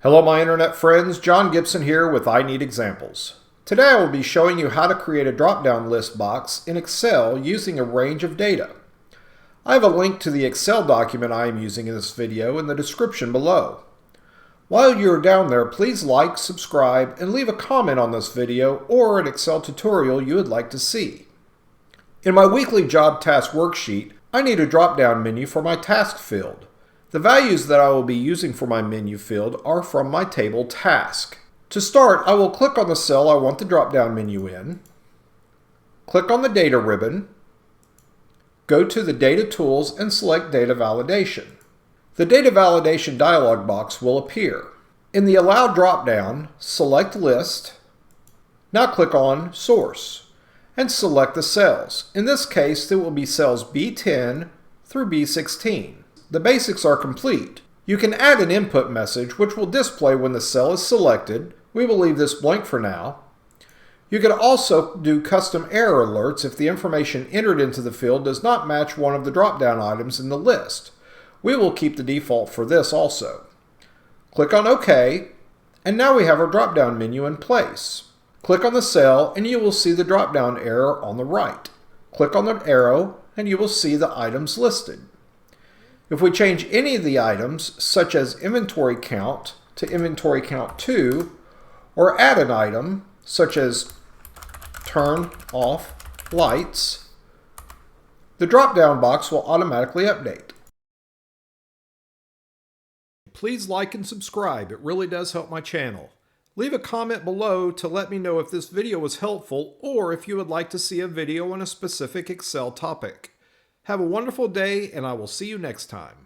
Hello my internet friends, John Gibson here with I Need Examples. Today I will be showing you how to create a drop-down list box in Excel using a range of data. I have a link to the Excel document I am using in this video in the description below. While you are down there, please like, subscribe, and leave a comment on this video or an Excel tutorial you would like to see. In my weekly job task worksheet, I need a drop-down menu for my task field. The values that I will be using for my menu field are from my table task. To start, I will click on the cell I want the drop-down menu in, click on the Data ribbon, go to the Data Tools and select Data Validation. The Data Validation dialog box will appear. In the Allow drop-down, select List. Now click on Source and select the cells. In this case, it will be cells B10 through B16. The basics are complete. You can add an input message which will display when the cell is selected. We will leave this blank for now. You can also do custom error alerts if the information entered into the field does not match one of the drop-down items in the list. We will keep the default for this also. Click on OK, and now we have our drop-down menu in place. Click on the cell and you will see the drop-down arrow on the right. Click on the arrow and you will see the items listed. If we change any of the items, such as inventory count to inventory count 2, or add an item, such as turn off lights, the drop-down box will automatically update. Please like and subscribe. It really does help my channel. Leave a comment below to let me know if this video was helpful or if you would like to see a video on a specific Excel topic. Have a wonderful day, and I will see you next time.